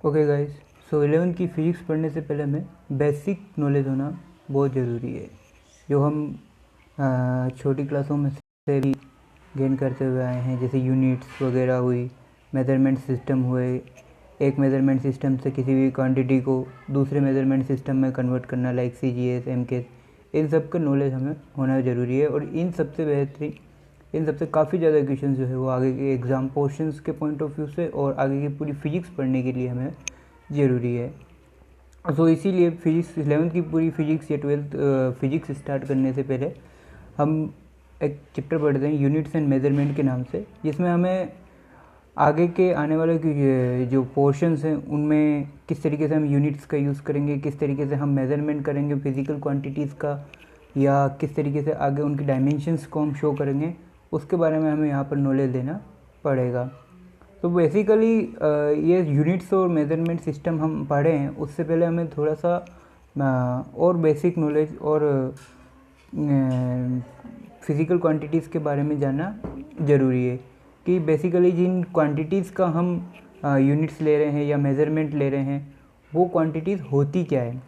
Okay guys, सो 11th की physics पढ़ने से पहले हमें बेसिक नॉलेज होना बहुत ज़रूरी है, जो हम छोटी क्लासों में से भी गेन करते हुए आए हैं। जैसे यूनिट्स वगैरह हुई, मेजरमेंट सिस्टम हुए, एक मेजरमेंट सिस्टम से किसी भी क्वांटिटी को दूसरे मेजरमेंट सिस्टम में कन्वर्ट करना, लाइक CGS, MKS, इन सब का नॉलेज हमें होना ज़रूरी है। और इन सबसे बेहतरीन, इन सबसे काफ़ी ज़्यादा क्वेश्चन जो है वो आगे के एग्ज़ाम पोर्शंस के पॉइंट ऑफ व्यू से और आगे की पूरी फिजिक्स पढ़ने के लिए हमें ज़रूरी है। सो इसीलिए फिजिक्स 11th की पूरी फिजिक्स या 12th फिजिक्स स्टार्ट करने से पहले हम एक चैप्टर पढ़ते हैं यूनिट्स एंड मेजरमेंट के नाम से, जिसमें हमें आगे के आने वाले जो पोर्शंस हैं उनमें किस तरीके से हम यूनिट्स का यूज़ करेंगे, किस तरीके से हम मेज़रमेंट करेंगे फिज़िकल क्वांटिटीज़ का, या किस तरीके से आगे उनकी डायमेंशंस को हम शो करेंगे, उसके बारे में हमें यहाँ पर नॉलेज देना पड़ेगा। तो बेसिकली ये यूनिट्स और मेज़रमेंट सिस्टम हम पढ़े हैं, उससे पहले हमें थोड़ा सा और बेसिक नॉलेज और फिज़िकल क्वांटिटीज़ के बारे में जानना ज़रूरी है कि बेसिकली जिन क्वांटिटीज़ का हम यूनिट्स ले रहे हैं या मेज़रमेंट ले रहे हैं, वो क्वांटिटीज़ होती क्या है,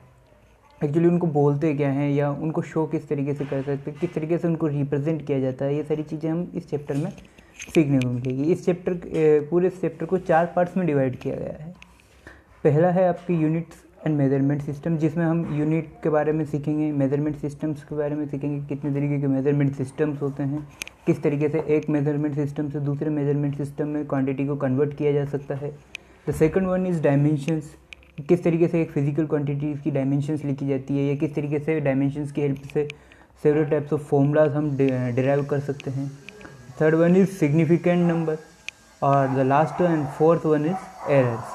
एक्चुअली उनको बोलते क्या हैं, या उनको शो किस तरीके से कर सकते हैं, किस तरीके से उनको रिप्रेजेंट किया जाता है। ये सारी चीज़ें हम इस चैप्टर में सीखने को मिलेगी। इस चैप्टर पूरे चैप्टर को 4 पार्ट्स में डिवाइड किया गया है। पहला है आपकी यूनिट्स एंड मेजरमेंट सिस्टम, जिसमें हम यूनिट के बारे में सीखेंगे, मेजरमेंट सिस्टम्स के बारे में सीखेंगे, कितने तरीके के मेजरमेंट सिस्टम्स होते हैं, किस तरीके से एक मेजरमेंट सिस्टम से दूसरे मेजरमेंट सिस्टम में क्वांटिटी को कन्वर्ट किया जा सकता है। The second one is dimensions, किस तरीके से एक फिजिकल क्वांटिटीज़ की डायमेंशंस लिखी जाती है, या किस तरीके से डायमेंशंस की हेल्प से सेवरल टाइप्स ऑफ फॉर्मूलाज हम डिराइव कर सकते हैं। Third one is significant number, और the last and fourth one is errors.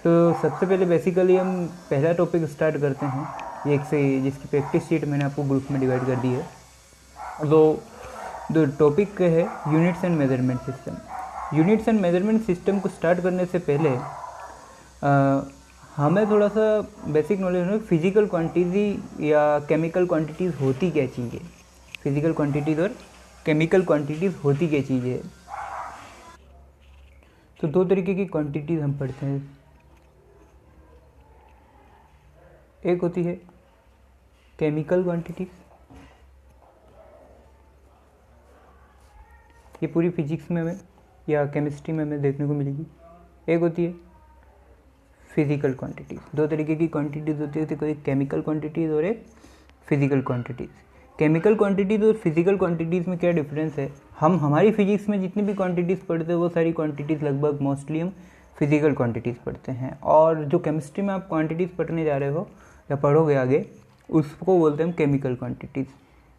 तो सबसे पहले बेसिकली हम पहला टॉपिक स्टार्ट करते हैं, एक से जिसकी प्रैक्टिस शीट मैंने आपको ग्रुप में डिवाइड कर दी है। तो द टॉपिक है units and measurement system. Units and measurement system को स्टार्ट करने से पहले हमें थोड़ा सा बेसिक नॉलेज हो फिजिकल क्वांटिटी या केमिकल क्वांटिटीज़ होती क्या चीज़ है। फिजिकल क्वांटिटीज़ और केमिकल क्वांटिटीज़ होती क्या चीज़ है। तो दो तरीके की क्वांटिटीज़ हम पढ़ते हैं। एक होती है केमिकल क्वांटिटीज़, ये पूरी फिजिक्स में हमें या केमिस्ट्री में हमें देखने को मिलेगी। एक होती है फिज़िकल क्वांटिटीज़। दो तरीके की क्वांटिटीज़ होती है, कोई केमिकल क्वांटिटीज़ और एक फिज़िकल क्वांटिटीज़। केमिकल क्वांटिटीज़ और फिज़िकल क्वांटिटीज़ में क्या डिफरेंस है? हम हमारी फिजिक्स में जितनी भी क्वांटिटीज़ पढ़ते हैं वो सारी क्वांटिटीज़ लगभग मोस्टली हम फिज़िकल क्वांटिटीज़ पढ़ते हैं, और जो केमिस्ट्री में आप क्वांटिटीज़ पढ़ने जा रहे हो या पढ़ोगे आगे, उसको बोलते हैं हम केमिकल क्वांटिटीज़।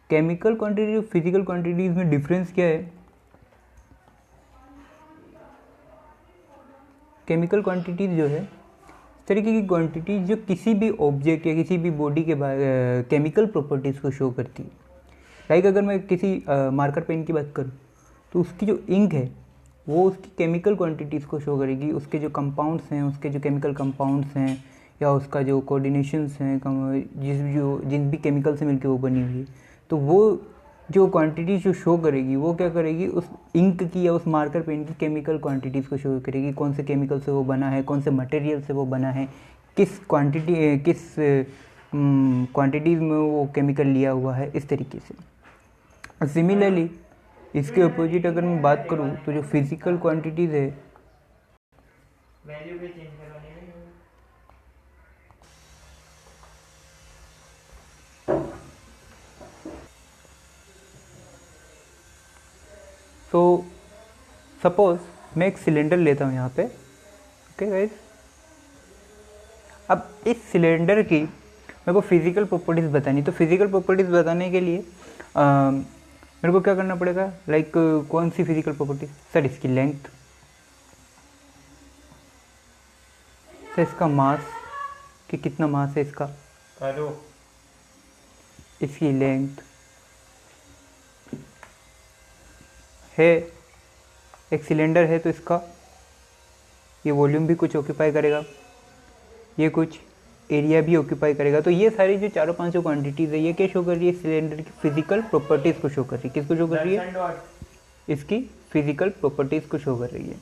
केमिकल क्वांटिटी और फिज़िकल क्वांटिटीज़ में डिफरेंस क्या है? केमिकल क्वांटिटीज़ जो है तरीके की क्वांटिटी जो किसी भी ऑब्जेक्ट या किसी भी बॉडी के केमिकल प्रॉपर्टीज़ को शो करती है। लाइक अगर मैं किसी मार्कर पेन की बात करूँ तो उसकी जो इंक है वो उसकी केमिकल क्वांटिटीज़ को शो करेगी, उसके जो कंपाउंड्स हैं, उसके जो केमिकल कंपाउंड्स हैं, या उसका जो कोऑर्डिनेशंस हैं, जिन भी केमिकल से मिलकर वो बनी हुई है, तो वो जो क्वांटिटी जो शो करेगी वो क्या करेगी, उस इंक की या उस मार्कर पेन की केमिकल क्वांटिटीज़ को शो करेगी। कौन से केमिकल से वो बना है, कौन से मटेरियल से वो बना है, किस क्वांटिटीज़ में वो केमिकल लिया हुआ है, इस तरीके से। सिमिलरली इसके अपोजिट अगर मैं बात करूँ तो जो फिजिकल क्वांटिटीज़ है, तो सपोज मैं एक सिलेंडर लेता हूँ यहाँ पे, ओके गाइस। अब इस सिलेंडर की मेरे को फिज़िकल प्रॉपर्टीज़ बतानी, तो फिज़िकल प्रॉपर्टीज़ बताने के लिए मेरे को क्या करना पड़ेगा, लाइक कौन सी फिज़िकल प्रॉपर्टीज़? सर इसकी लेंथ, सर इसका मास, कि कितना मास है इसका, इसकी लेंथ है। एक सिलेंडर है तो इसका ये वॉल्यूम भी कुछ ऑक्यूपाई करेगा, ये कुछ एरिया भी ऑक्यूपाई करेगा। तो ये सारी जो चारों पांचों क्वांटिटीज़ है, ये क्या शो कर रही है? सिलेंडर की फिजिकल प्रॉपर्टीज़ को शो कर रही है। किसको शो कर रही है? इसकी फिजिकल प्रॉपर्टीज़ को शो कर रही है।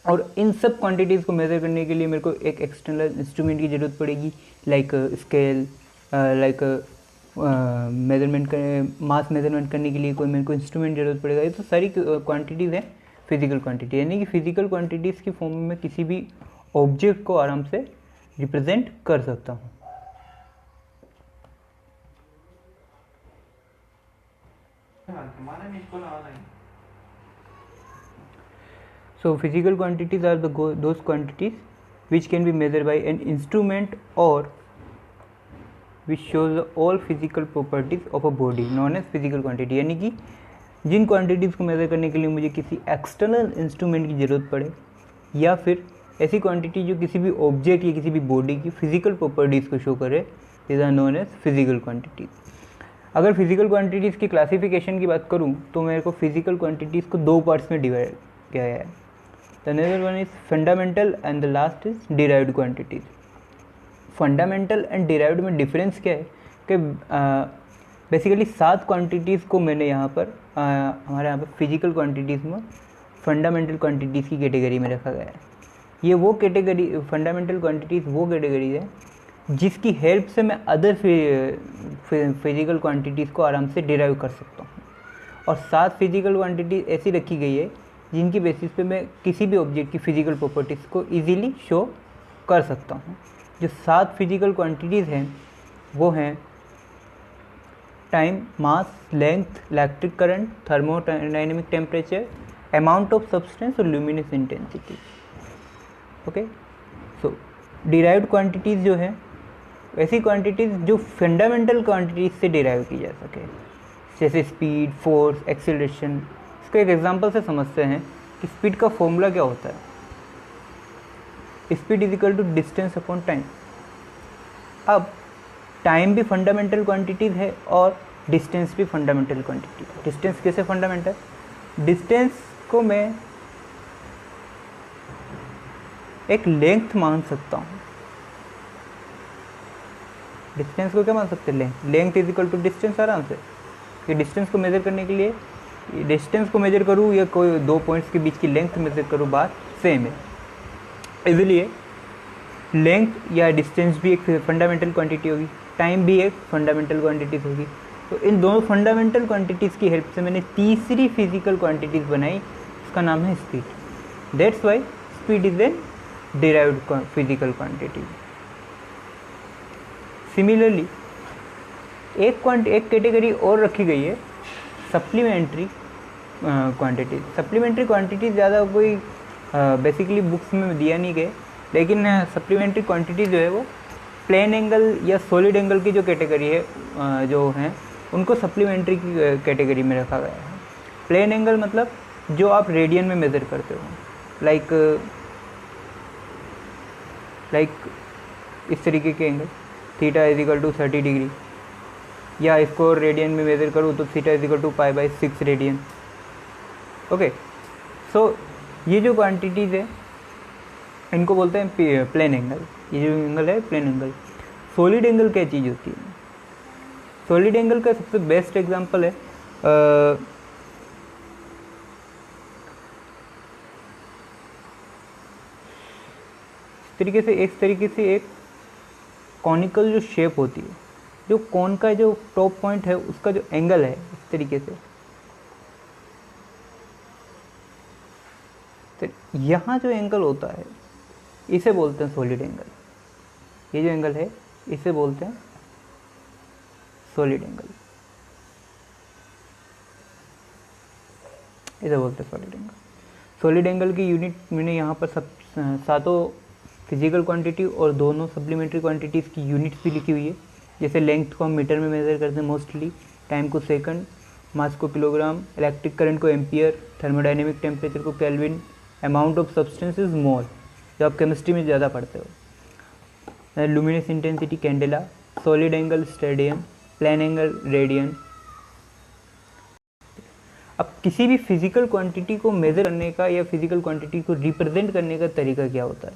और इन सब क्वांटिटीज़ को मेज़र करने के लिए मेरे को एक एक्सटर्नल इंस्ट्रूमेंट की ज़रूरत पड़ेगी, लाइक स्केल, लाइक मेज़रमेंट मास मेज़रमेंट करने के लिए कोई मेरे को इंस्ट्रूमेंट ज़रूरत पड़ेगा। ये तो सारी क्वांटिटीज़ हैं फिजिकल क्वांटिटी, यानी कि फिजिकल क्वांटिटीज़ की फॉर्म में किसी भी ऑब्जेक्ट को आराम से रिप्रेजेंट कर सकता हूँ। So physical quantities are those quantities which can be measured by an instrument or which shows all physical properties of a body known as physical quantity। यानी कि जिन क्वांटिटीज़ को मेज़र करने के लिए मुझे किसी एक्सटर्नल इंस्ट्रूमेंट की ज़रूरत पड़े, या फिर ऐसी क्वांटिटी जो किसी भी ऑब्जेक्ट या किसी भी बॉडी की फिजिकल प्रॉपर्टीज़ को शो करे, these are known as physical quantities. अगर फिजिकल क्वांटिटीज़ की क्लासिफिकेशन की बात करूँ तो मेरे को फिजिकल क्वांटिटीज़ को दो पार्ट्स में डिवाइड किया गया है। The next one is fundamental and the last is derived quantities. Fundamental and derived में डिफरेंस क्या है कि बेसिकली 7 क्वांटिटीज़ को मैंने यहाँ पर हमारे यहाँ पर फिजिकल क्वांटिटीज़ में फंडामेंटल क्वांटिटीज़ की कैटेगरी में रखा गया है। ये वो कैटेगरी, फंडामेंटल क्वांटिटीज़ वो कैटेगरी है जिसकी हेल्प से मैं अदर फिजिकल क्वांटिटीज़ को आराम से डिराइव कर सकता हूँ। और 7 फिजिकल क्वांटिटी ऐसी रखी गई है जिनकी बेसिस पे मैं किसी भी ऑब्जेक्ट की फिजिकल प्रॉपर्टीज़ को इजीली शो कर सकता हूँ। जो 7 फिजिकल क्वांटिटीज़ हैं वो हैं time, mass, length, electric current, thermodynamic temperature, amount of substance और ल्यूमिनस इंटेंसिटी। ओके, सो डिराइव्ड क्वांटिटीज़ जो है ऐसी क्वांटिटीज़ जो फंडामेंटल क्वांटिटीज़ से डिराइव की जा सके, जैसे स्पीड, फोर्स, एक्सीलरेशन। इसको एक एग्जांपल से समझते हैं कि स्पीड का फॉर्मूला क्या होता है। Speed is equal to distance upon time. अब टाइम भी फंडामेंटल क्वांटिटीज़ है और डिस्टेंस भी फंडामेंटल क्वांटिटी। डिस्टेंस कैसे फंडामेंटल? डिस्टेंस को मैं एक लेंथ मान सकता हूँ। डिस्टेंस को क्या मान सकते हैं? Length is equal to distance आराम से। कि डिस्टेंस को मेज़र करने के लिए डिस्टेंस को मेज़र करूँ या कोई दो पॉइंट्स के बीच की लेंथ मेज़र करूँ, बात सेम है। इसलिए लेंथ या डिस्टेंस भी एक फंडामेंटल क्वांटिटी होगी, टाइम भी एक फंडामेंटल क्वांटिटीज़ होगी। तो इन दोनों फंडामेंटल क्वांटिटीज़ की हेल्प से मैंने तीसरी फिजिकल क्वांटिटीज़ बनाई, उसका नाम है speed. That's why speed is an derived physical quantity. Similarly एक कैटेगरी और रखी गई है, सप्लीमेंट्री क्वांटिटी। सप्लीमेंट्री क्वांटिटी ज़्यादा कोई बेसिकली बुक्स में दिया नहीं गए, लेकिन सप्लीमेंट्री क्वांटिटी जो है वो प्लेन एंगल या सॉलिड एंगल की जो कैटेगरी है जो हैं उनको सप्लीमेंट्री की कैटेगरी में रखा गया है। प्लेन एंगल मतलब जो आप रेडियन में मेज़र करते हो, लाइक इस तरीके के angle, theta is equal to 30 degree, या इसको रेडियन में मेज़र करूँ तो theta is equal to π/6 radian. Okay, so ये जो क्वांटिटीज़ है इनको बोलते हैं प्लेन एंगल। ये जो एंगल है प्लेन एंगल। सॉलिड एंगल क्या चीज़ होती है? सॉलिड एंगल का सबसे बेस्ट एग्जांपल है इस तरीके से एक कॉनिकल जो शेप होती है, जो कॉन का जो टॉप पॉइंट है उसका जो एंगल है इस तरीके से, तो यहाँ जो एंगल होता है इसे बोलते हैं सॉलिड एंगल। ये जो एंगल है इसे बोलते हैं सॉलिड एंगल, इसे बोलते हैं सॉलिड एंगल। सॉलिड एंगल की यूनिट मैंने यहाँ पर सब सातों फिजिकल क्वांटिटी और दोनों सप्लीमेंट्री क्वांटिटीज़ की यूनिट्स भी लिखी हुई है। जैसे लेंथ को हम मीटर में मेज़र करते हैं मोस्टली, टाइम को सेकंड, मास को किलोग्राम, इलेक्ट्रिक करंट को एम्पियर, थर्मोडायनेमिक टेम्परेचर को kelvin, amount of substance is mole, जो आप केमिस्ट्री में ज़्यादा पढ़ते हो, luminous intensity candela, solid angle stadium, plane angle radian. अब किसी भी फिजिकल क्वांटिटी को मेज़र करने का या फिजिकल क्वांटिटी को रिप्रेजेंट करने का तरीका क्या होता है?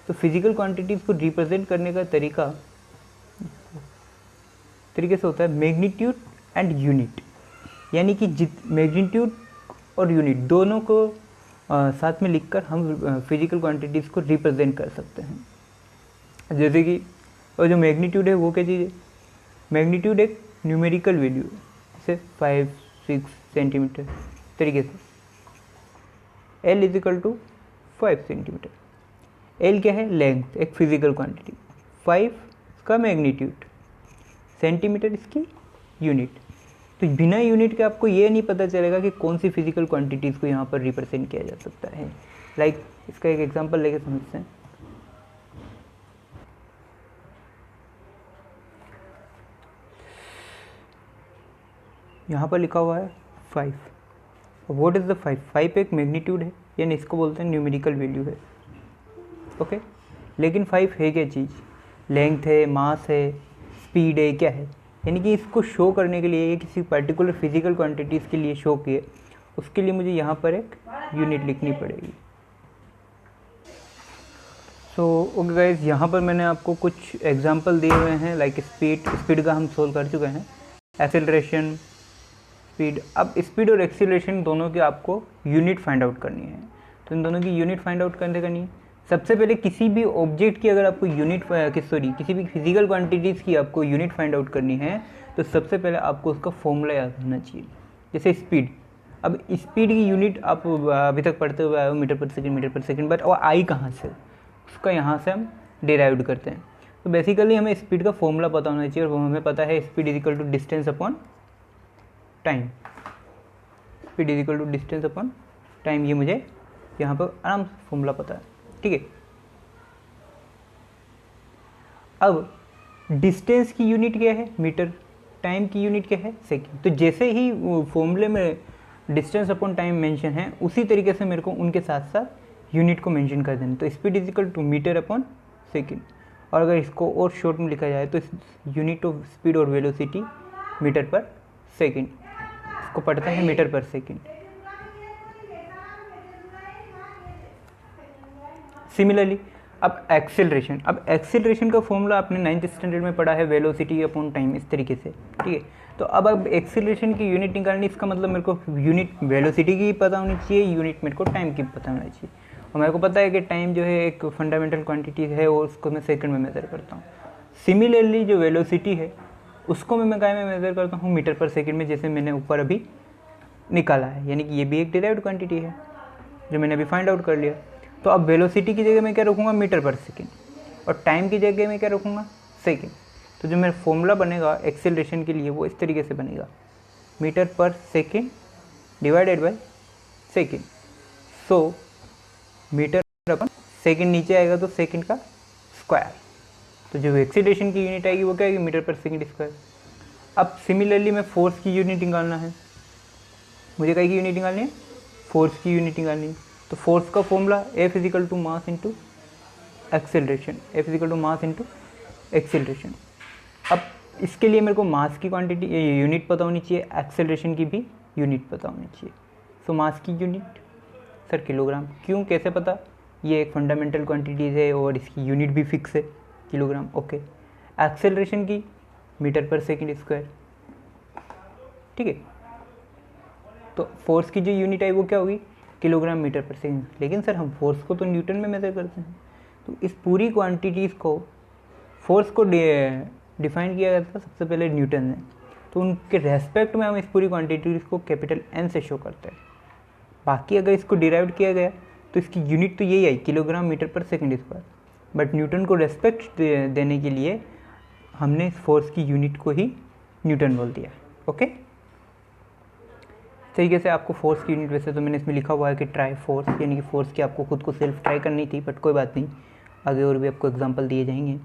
तो फिजिकल क्वांटिटीज़ को रिप्रेजेंट करने का तरीके से होता है मैग्नीट्यूड एंड यूनिट। यानी कि मैग्नीट्यूड और यूनिट दोनों को साथ में लिखकर हम फिजिकल क्वांटिटीज़ को रिप्रेजेंट कर सकते हैं। जैसे कि और जो मैग्नीट्यूड है वो क्या चीज़ है, मैग्नीट्यूड एक न्यूमेरिकल वैल्यू है, जैसे 5-6 सेंटीमीटर तरीके से। L = 5 centimetre. L क्या है, लेंथ, एक फिजिकल क्वांटिटी, 5 का मैग्नीट्यूड, सेंटीमीटर इसकी यूनिट। तो बिना यूनिट के आपको ये नहीं पता चलेगा कि कौन सी फिजिकल क्वांटिटीज़ को यहाँ पर रिप्रेजेंट किया जा सकता है। लाइक इसका एक एग्जांपल लेके समझते हैं। यहाँ पर लिखा हुआ है 5। What is the 5? 5 एक मैग्नीट्यूड है, यानी इसको बोलते हैं न्यूमेरिकल वैल्यू है, ओके। लेकिन 5 है क्या चीज़, लेंथ है, मास है, स्पीड है, क्या है? यानी कि इसको शो करने के लिए, किसी पर्टिकुलर फिजिकल क्वांटिटीज़ के लिए शो किए, उसके लिए मुझे यहाँ पर एक यूनिट लिखनी पड़ेगी। सो ओके गाइज, यहाँ पर मैंने आपको कुछ एग्जांपल दिए हुए हैं। लाइक स्पीड का हम सोल्व कर चुके हैं, एक्सेलरेशन, स्पीड। अब स्पीड और एक्सीलरेशन दोनों की आपको यूनिट फाइंड आउट करनी है। तो इन दोनों की यूनिट फाइंड आउट करने करनी है। सबसे पहले किसी भी ऑब्जेक्ट की अगर आपको किसी भी फिजिकल क्वांटिटीज़ की आपको यूनिट फाइंड आउट करनी है, तो सबसे पहले आपको उसका फॉर्मूला याद होना चाहिए। जैसे स्पीड, अब स्पीड की यूनिट आप अभी तक पढ़ते हुए आए हो, मीटर पर सेकेंड, बट और आई कहाँ से, उसका यहाँ से हम डिराइव करते हैं। तो बेसिकली हमें स्पीड का फॉर्मूला पता होना चाहिए, और वो हमें पता है speed = distance upon time. Speed = distance upon time, ये मुझे यहाँ पर आराम से फॉर्मूला पता है, ठीक है। अब डिस्टेंस की यूनिट क्या है, मीटर, टाइम की यूनिट क्या है, सेकंड। तो जैसे ही फॉर्मूले में डिस्टेंस अपॉन टाइम मेंशन है, उसी तरीके से मेरे को उनके साथ साथ यूनिट को मेंशन कर देना। तो स्पीड = मीटर अपॉन सेकंड। और अगर इसको और शॉर्ट में लिखा जाए तो यूनिट ऑफ स्पीड और वेलोसिटी मीटर पर सेकंड, इसको पढ़ते हैं मीटर पर सेकंड। सिमिलरली अब एक्सेलरेशन का फॉर्मूला आपने 9th स्टैंडर्ड में पढ़ा है, वेलोसिटी अपॉन टाइम, इस तरीके से, ठीक है। तो अब एक्सेलरेशन की यूनिट निकालनी, इसका मतलब मेरे को यूनिट वेलोसिटी की पता होनी चाहिए, यूनिट मेरे को टाइम की पता होना चाहिए। और मेरे को पता है कि टाइम जो है एक फंडामेंटल क्वांटिटी है, और उसको मैं सेकंड में मेज़र करता हूँ। सिमिलरली जो वेलोसिटी है उसको मैं काय में मेज़र करता हूँ, मीटर पर सेकंड में, जैसे मैंने ऊपर अभी निकाला है। यानी कि ये भी एक डिराइव्ड क्वांटिटी है जो मैंने अभी फाइंड आउट कर लिया। तो अब वेलोसिटी की जगह मैं क्या रखूँगा, मीटर पर सेकंड, और टाइम की जगह मैं क्या रखूँगा, सेकंड। तो जो मेरा फॉर्मूला बनेगा एक्सेलरेशन के लिए वो इस तरीके से बनेगा, मीटर पर second divided by second. So metre upon second नीचे आएगा तो सेकंड का स्क्वायर। तो जो एक्सेलरेशन की यूनिट आएगी वो क्या आएगी, मीटर पर सेकंड स्क्वायर। अब सिमिलरली मैं फोर्स की यूनिट निकालना है, मुझे क्या की यूनिट निकालनी है, फोर्स की यूनिट निकालनी है। तो फोर्स का formula F = mass into acceleration, F = mass into acceleration. अब इसके लिए मेरे को मास की क्वांटिटी यूनिट पता होनी चाहिए, एक्सेलरेशन की भी यूनिट पता होनी चाहिए। सो मास की यूनिट सर किलोग्राम। क्यों, कैसे पता, ये एक फंडामेंटल क्वांटिटीज़ है और इसकी यूनिट भी फिक्स है, किलोग्राम, ओके। एक्सेलरेशन की मीटर पर सेकंड स्क्वायर, ठीक है। तो फोर्स की जो यूनिट है वो क्या होगी, किलोग्राम मीटर पर सेकंड। लेकिन सर हम फोर्स को तो न्यूटन में मेजर करते हैं। तो इस पूरी क्वांटिटीज़ को, फोर्स को डिफाइन किया गया था सबसे पहले न्यूटन ने। तो उनके रेस्पेक्ट में हम इस पूरी क्वांटिटीज़ को कैपिटल N से शो करते हैं। बाकी अगर इसको डिराइव किया गया तो इसकी यूनिट तो यही आई, किलोग्राम मीटर पर सेकंड स्क्वायर। बट न्यूटन को रेस्पेक्ट देने के लिए हमने इस फोर्स की यूनिट को ही न्यूटन बोल दिया, ओके। तरीके से आपको फोर्स की यूनिट, वैसे तो मैंने इसमें लिखा हुआ है कि ट्राई फोर्स, यानी कि फोर्स की आपको खुद को सेल्फ ट्राई करनी थी, बट कोई बात नहीं, आगे और भी आपको एग्जांपल दिए जाएंगे।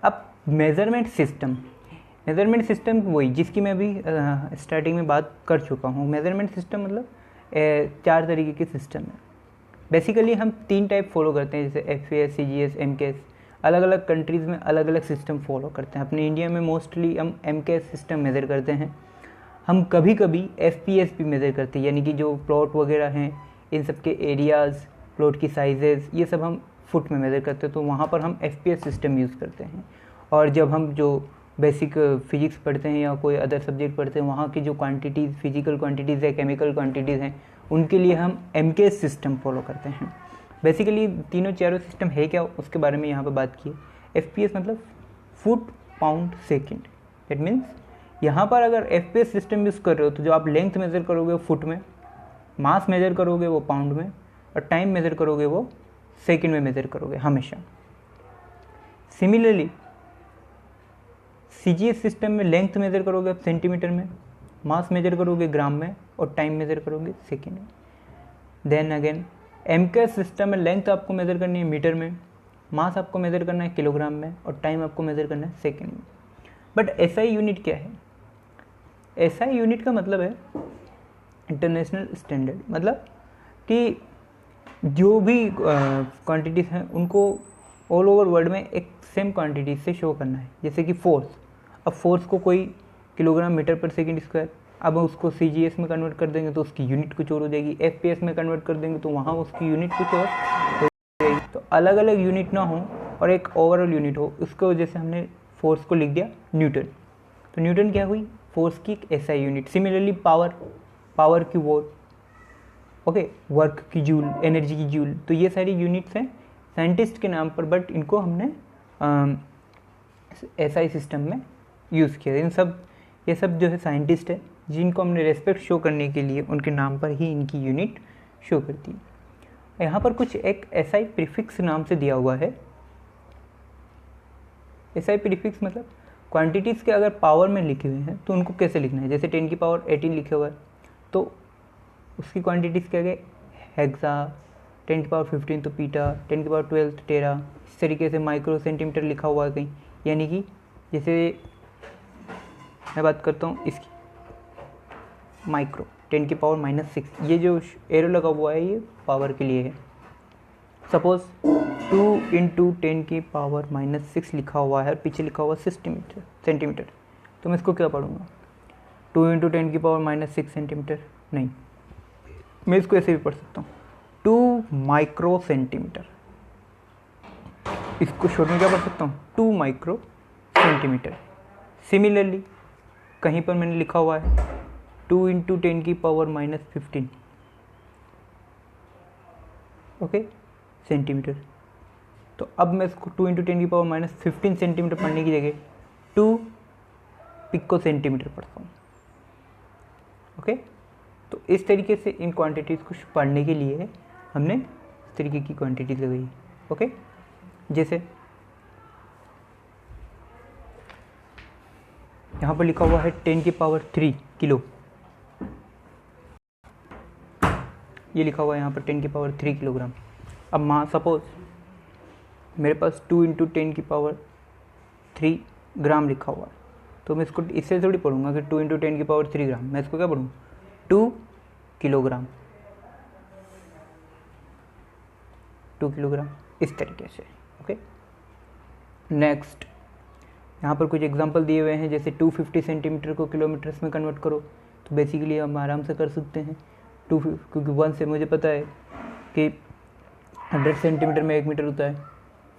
अब मेज़रमेंट सिस्टम वही जिसकी मैं अभी स्टार्टिंग में बात कर चुका हूँ। मेज़रमेंट सिस्टम मतलब 4 तरीके के सिस्टम है। बेसिकली हम 3 टाइप फॉलो करते हैं, जैसे FAS, CGS, MCAS। अलग अलग कंट्रीज़ में अलग अलग सिस्टम फॉलो करते हैं। अपने इंडिया में मोस्टली हम MCAS सिस्टम मेज़र करते हैं। हम कभी कभी FPS भी मेज़र करते हैं, यानी कि जो प्लॉट वगैरह हैं इन सब के एरियाज़, प्लॉट की साइजेज़, ये सब हम फुट में मेज़र करते हैं। तो वहाँ पर हम FPS सिस्टम यूज़ करते हैं। और जब हम जो बेसिक फिजिक्स पढ़ते हैं या कोई अदर सब्जेक्ट पढ़ते हैं, वहाँ की जो क्वांटिटीज़, फिजिकल क्वांटिटीज़ है, केमिकल क्वांटिटीज़ हैं, उनके लिए हम MKS सिस्टम फॉलो करते हैं। बेसिकली तीनों चारों सिस्टम है क्या, उसके बारे में यहाँ पर बात की है। FPS मतलब foot pound second. That means यहाँ पर अगर FPS सिस्टम यूज़ कर रहे हो तो जो आप लेंथ मेज़र करोगे वो फुट में, मास मेज़र करोगे वो पाउंड में, और टाइम मेज़र करोगे वो सेकेंड में मेज़र करोगे हमेशा। सिमिलरली CGS सिस्टम में लेंथ मेज़र करोगे आप सेंटीमीटर में, मास मेज़र करोगे ग्राम में, और टाइम मेज़र करोगे सेकेंड में। देन अगेन MKS सिस्टम में लेंथ आपको मेज़र करनी है मीटर में, मास आपको मेज़र करना है किलोग्राम में, और टाइम आपको मेज़र करना है सेकेंड में। बट SI यूनिट क्या है? SI यूनिट का मतलब है इंटरनेशनल स्टैंडर्ड, मतलब कि जो भी क्वांटिटीज़ हैं उनको ऑल ओवर वर्ल्ड में एक सेम क्वांटिटी से शो करना है। जैसे कि फोर्स, अब फोर्स को कोई किलोग्राम मीटर पर सेकेंड स्क्वायर, अब उसको CGS में कन्वर्ट कर देंगे तो उसकी यूनिट कुछ और हो जाएगी, FPS में कन्वर्ट कर देंगे तो वहाँ उसकी यूनिट कुछ और हो जाएगी। तो अलग अलग यूनिट ना हो और एक ओवरऑल यूनिट हो, उसको वजह से हमने फोर्स को लिख दिया न्यूटन। तो न्यूटन क्या हुई? फोर्स की एक SI यूनिट। सिमिलरली पावर की वोट, ओके, वर्क की जूल, एनर्जी की जूल। तो ये सारी यूनिट्स हैं साइंटिस्ट के नाम पर, बट इनको हमने SI सिस्टम में यूज़ किया। ये सब जो है साइंटिस्ट है जिनको हमने रेस्पेक्ट शो करने के लिए उनके नाम पर ही इनकी यूनिट शो करती है। यहाँ पर कुछ एक SI प्रीफिक्स नाम से दिया हुआ है। SI प्रीफिक्स मतलब क्वांटिटीज़ के अगर पावर में लिखे हुए हैं तो उनको कैसे लिखना है। जैसे 10 की पावर 18 लिखा हुआ है तो उसकी क्वांटिटीज़ क्या गए? हेक्सा, 10 की पावर 15 तो पीटा, 10 की पावर 12 तो टेरा। इस तरीके से माइक्रो सेंटीमीटर लिखा हुआ है कहीं। यानी कि जैसे मैं बात करता हूँ इसकी माइक्रो 10 की पावर -6, ये जो एरो लगा हुआ है ये पावर के लिए है। सपोज 2 × 10 की पावर -6 लिखा हुआ है और पीछे लिखा हुआ सेंटीमीटर, तो मैं इसको क्या पढ़ूंगा? 2 × 10 की पावर -6 सेंटीमीटर नहीं, मैं इसको ऐसे भी पढ़ सकता हूँ 2 माइक्रो सेंटीमीटर। इसको शॉर्ट में क्या पढ़ सकता हूँ? 2 माइक्रो सेंटीमीटर। सिमिलरली कहीं पर मैंने लिखा हुआ है 2 × 10 की पावर -15, ओके, सेंटीमीटर। तो अब मैं इसको 2 × 10 की पावर -15 सेंटीमीटर पढ़ने की जगह 2 पिको सेंटीमीटर पढ़ता हूँ, ओके। तो इस तरीके से इन क्वांटिटीज़ को पढ़ने के लिए हमने इस तरीके की क्वांटिटीज लगाई, ओके। जैसे यहाँ पर लिखा हुआ है 10 की पावर 3 किलो, ये लिखा हुआ है यहाँ पर 10 की पावर 3 किलोग्राम। अब सपोज मेरे पास 2 × 10 की पावर 3 ग्राम लिखा हुआ है, तो मैं इसको इससे थोड़ी पढ़ूंगा कि 2 × 10 की पावर 3 ग्राम। मैं इसको क्या पढ़ूँ? 2 किलोग्राम, 2 किलोग्राम, इस तरीके से, ओके। नेक्स्ट यहाँ पर कुछ एग्जांपल दिए हुए हैं, जैसे 250 सेंटीमीटर को किलोमीटर्स में कन्वर्ट करो, तो बेसिकली हम आराम से कर सकते हैं। क्योंकि 1 से मुझे पता है कि 100 सेंटीमीटर में 1 मीटर होता है,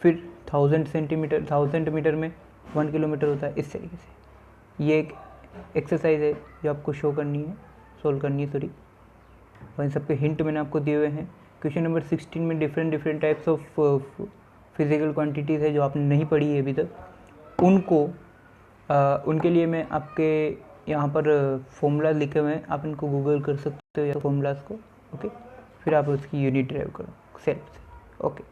फिर 1000 मीटर में 1 किलोमीटर होता है। इस तरीके से ये एक एक्सरसाइज है जो आपको सोल्व करनी है सॉरी। और इन सबके हिंट मैंने आपको दिए हुए हैं। क्वेश्चन नंबर 16 में different types of physical quantities है जो आपने नहीं पढ़ी है अभी तक। उनके लिए मैं आपके यहाँ पर फॉर्मूला लिखे हुए हैं, आप इनको गूगल कर सकते हो या फॉर्मूलाज को, ओके। फिर आप उसकी यूनिट ड्राइव करो सेल्फ से, ओके।